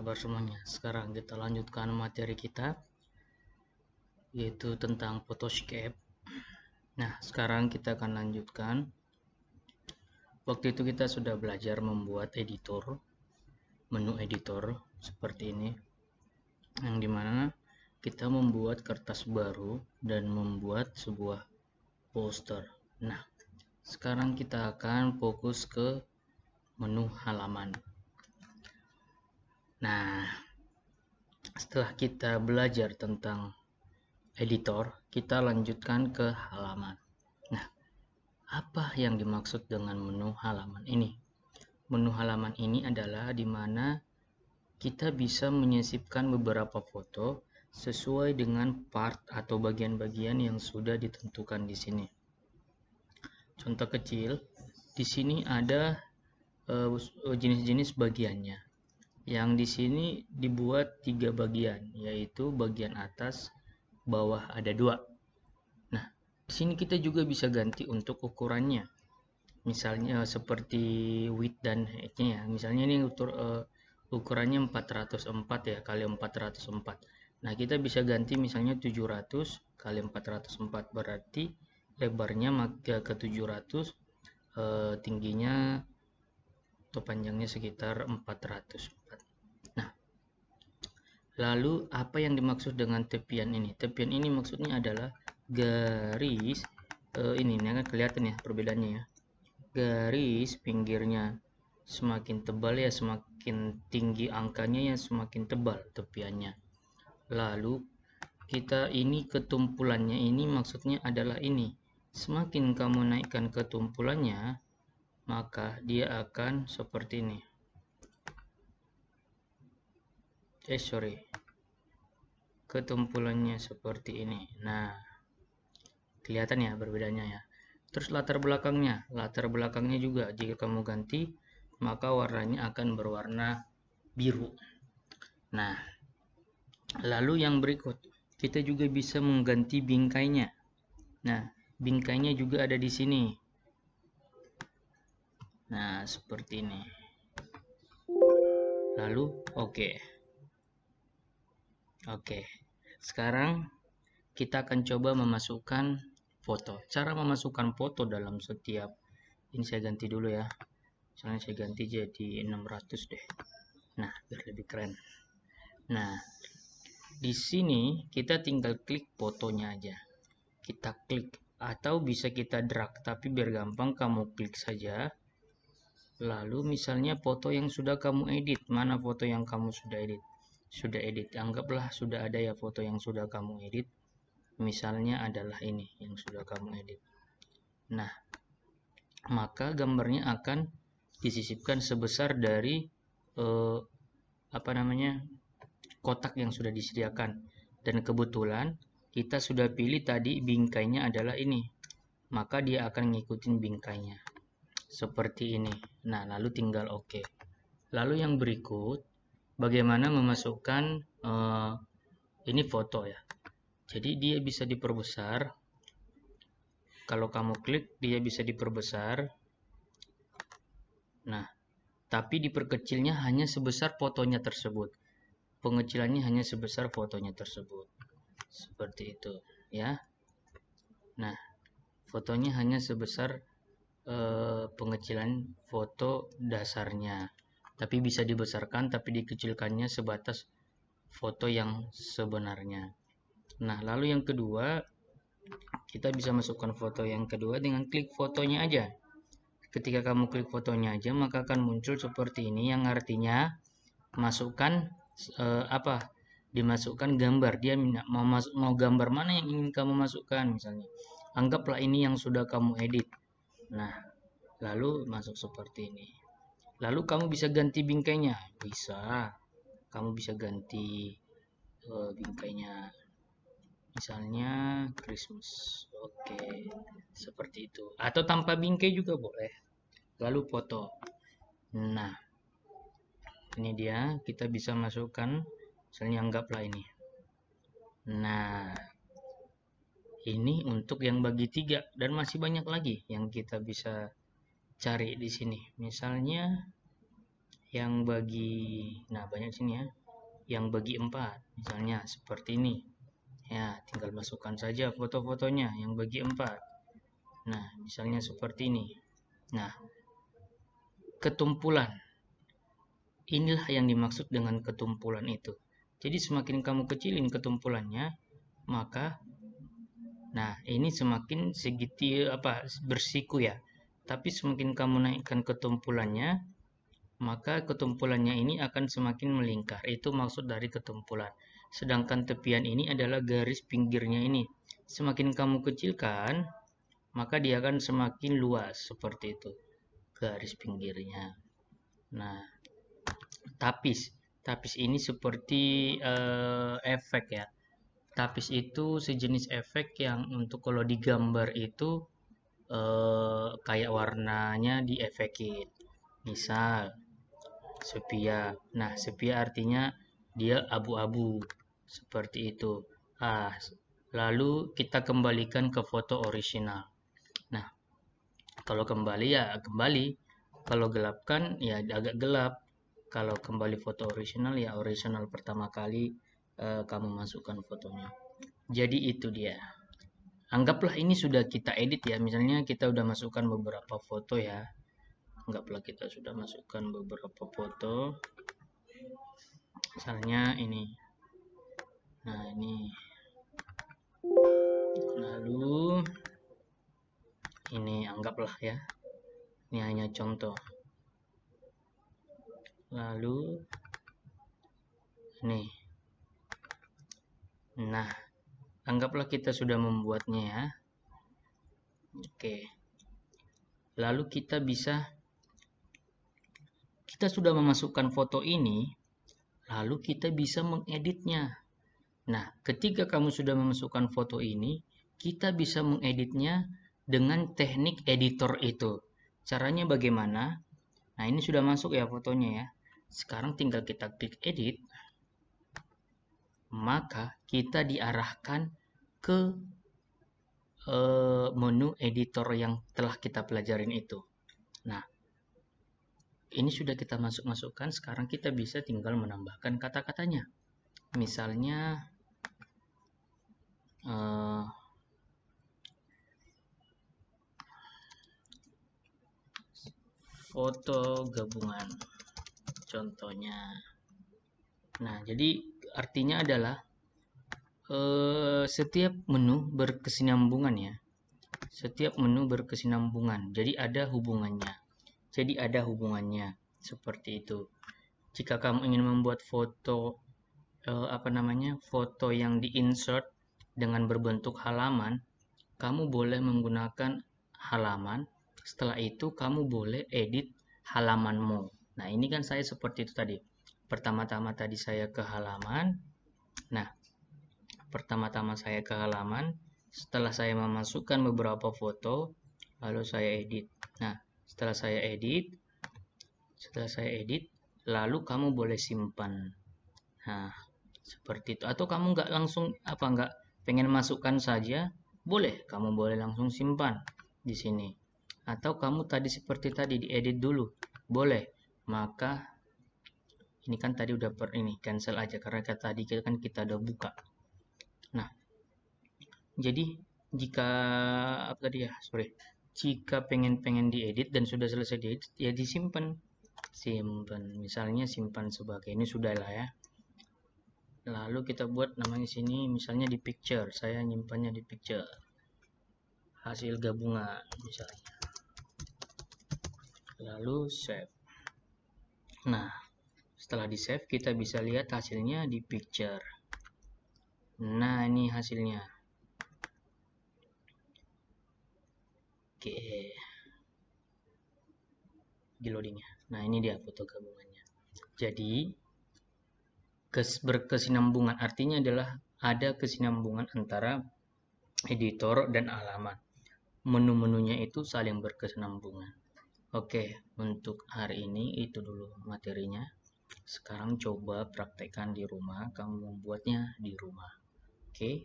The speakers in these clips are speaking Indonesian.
kabar semuanya? Sekarang kita lanjutkan materi kita, yaitu tentang Photoscape. Nah, sekarang kita akan lanjutkan. Waktu itu kita sudah belajar membuat editor, menu editor seperti ini, yang dimana kita membuat kertas baru dan membuat sebuah poster. Nah, sekarang kita akan fokus ke menu halaman. Nah, setelah kita belajar tentang editor, kita lanjutkan ke halaman. Nah, apa yang dimaksud dengan menu halaman ini? Menu halaman ini adalah di mana kita bisa menyisipkan beberapa foto sesuai dengan part atau bagian-bagian yang sudah ditentukan di sini. Contoh kecil, di sini ada jenis-jenis bagiannya. Yang di sini dibuat 3 bagian, yaitu bagian atas, bawah ada 2. Nah, di sini kita juga bisa ganti untuk ukurannya. Misalnya seperti width dan height-nya ya. Misalnya ini ukurannya 404 ya kali 404. Nah, kita bisa ganti misalnya 700 kali 404, berarti lebarnya ke 700, tingginya atau panjangnya sekitar 404. Nah, lalu apa yang dimaksud dengan tepian ini? Tepian ini maksudnya adalah garis ini kan kelihatan ya perbedaannya ya. Garis pinggirnya semakin tebal ya semakin tinggi angkanya ya semakin tebal tepiannya. Lalu kita ini ketumpulannya ini maksudnya adalah ini. Semakin kamu naikkan ketumpulannya, maka dia akan seperti ini. Ketumpulannya seperti ini. Nah, kelihatan ya perbedaannya ya. Terus latar belakangnya juga jika kamu ganti, maka warnanya akan berwarna biru. Nah, lalu yang berikut, kita juga bisa mengganti bingkainya. Nah, bingkainya juga ada di sini. Nah, seperti ini. Lalu, oke. Sekarang kita akan coba memasukkan foto. Cara memasukkan foto dalam setiap, ini saya ganti dulu ya. Misalnya saya ganti jadi 600 deh. Nah, biar lebih keren. Nah, di sini kita tinggal klik fotonya aja. Kita klik atau bisa kita drag, tapi biar gampang kamu klik saja. Lalu misalnya foto yang sudah kamu edit, mana foto yang kamu sudah edit? Sudah edit, anggaplah sudah ada ya foto yang sudah kamu edit. Misalnya adalah ini yang sudah kamu edit. Nah, maka gambarnya akan disisipkan sebesar dari kotak yang sudah disediakan. Dan kebetulan kita sudah pilih tadi bingkainya adalah ini, maka dia akan ngikutin bingkainya seperti ini. Nah, lalu tinggal oke. Lalu yang berikut, bagaimana memasukkan ini foto ya. Jadi dia bisa diperbesar. Kalau kamu klik, dia bisa diperbesar. Nah, tapi diperkecilnya hanya sebesar fotonya tersebut. Pengecilannya hanya sebesar fotonya tersebut. Seperti itu, ya. Nah, fotonya hanya sebesar pengecilan foto dasarnya. Tapi bisa dibesarkan, tapi dikecilkannya sebatas foto yang sebenarnya. Nah, lalu yang kedua, kita bisa masukkan foto yang kedua dengan klik fotonya aja. Ketika kamu klik fotonya aja, maka akan muncul seperti ini, yang artinya masukkan dimasukkan gambar. Dia mau gambar mana yang ingin kamu masukkan, misalnya. Anggaplah ini yang sudah kamu edit. Nah, lalu masuk seperti ini. Lalu kamu bisa ganti bingkainya. Bisa. Kamu bisa ganti bingkainya. Misalnya Christmas. Oke. Seperti itu. Atau tanpa bingkai juga boleh. Lalu foto. Nah, ini dia. Kita bisa masukkan. Misalnya anggaplah ini. Nah, ini untuk yang bagi 3 dan masih banyak lagi yang kita bisa cari di sini. Misalnya yang bagi, nah banyak sini ya, yang bagi 4, misalnya seperti ini. Ya, tinggal masukkan saja foto-fotonya yang bagi 4. Nah, misalnya seperti ini. Nah, ketumpulan. Inilah yang dimaksud dengan ketumpulan itu. Jadi semakin kamu kecilin ketumpulannya, maka nah, ini semakin bersiku ya. Tapi semakin kamu naikkan ketumpulannya, maka ketumpulannya ini akan semakin melingkar. Itu maksud dari ketumpulan. Sedangkan tepian ini adalah garis pinggirnya ini. Semakin kamu kecilkan, maka dia akan semakin luas seperti itu garis pinggirnya. Nah, tapis. Tapis ini seperti efek ya. Tapis itu sejenis efek yang untuk kalau digambar itu kayak warnanya diefekin. Misal sepia. Nah, sepia artinya dia abu-abu seperti itu. Lalu kita kembalikan ke foto original. Nah, kalau kembali ya kembali. Kalau gelap kan ya agak gelap. Kalau kembali foto original ya original pertama kali kamu masukkan fotonya. Jadi itu dia. Anggaplah ini sudah kita edit ya. Misalnya kita udah masukkan beberapa foto ya. Anggaplah kita sudah masukkan beberapa foto. Misalnya ini. Nah, ini. Lalu ini anggaplah ya. Ini hanya contoh. Lalu ini. Nah, anggaplah kita sudah membuatnya ya. Oke. Lalu kita sudah memasukkan foto ini, lalu kita bisa mengeditnya. Nah, ketika kamu sudah memasukkan foto ini, kita bisa mengeditnya dengan teknik editor itu. Caranya bagaimana? Nah, ini sudah masuk ya fotonya ya. Sekarang tinggal kita klik edit. Maka kita diarahkan ke menu editor yang telah kita pelajarin itu. Nah, ini sudah kita masukkan. Sekarang kita bisa tinggal menambahkan kata-katanya. Misalnya foto gabungan contohnya. Nah, jadi artinya adalah setiap menu berkesinambungan ya. Setiap menu berkesinambungan. Jadi ada hubungannya. Seperti itu. Jika kamu ingin membuat foto foto yang di-insert dengan berbentuk halaman, kamu boleh menggunakan halaman. Setelah itu kamu boleh edit halamanmu. Nah, ini kan saya seperti itu tadi. Pertama-tama tadi saya ke halaman. Nah, setelah saya memasukkan beberapa foto, lalu saya edit. Nah, setelah saya edit, lalu kamu boleh simpan. Nah, seperti itu. Atau kamu nggak langsung nggak pengen masukkan saja, boleh. Kamu boleh langsung simpan di sini. Atau kamu tadi seperti tadi diedit dulu, boleh. Maka ini kan tadi udah cancel aja karena tadi kan kita udah buka. Nah, jadi jika jika pengen diedit dan sudah selesai diedit ya disimpan. Misalnya simpan sebagai ini sudah lah ya. Lalu kita buat namanya sini misalnya di picture. Saya nyimpannya di picture. Hasil gabungan misalnya. Lalu save. Nah, setelah di save kita bisa lihat hasilnya di picture. Nah, ini hasilnya. Oke. Di loadingnya. Nah, ini dia foto gabungannya. Jadi berkesinambungan artinya adalah ada kesinambungan antara editor dan halaman. Menu-menunya itu saling berkesinambungan. Oke, untuk hari ini itu dulu materinya. Sekarang coba praktekkan di rumah, kamu membuatnya di rumah. Oke,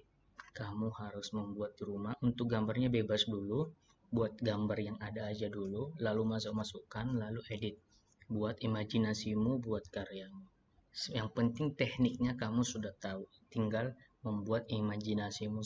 kamu harus membuat di rumah. Untuk gambarnya bebas dulu, buat gambar yang ada aja dulu, lalu masukkan, lalu edit. buat imajinasimu, buat karyamu. Yang penting tekniknya kamu sudah tahu, tinggal membuat imajinasimu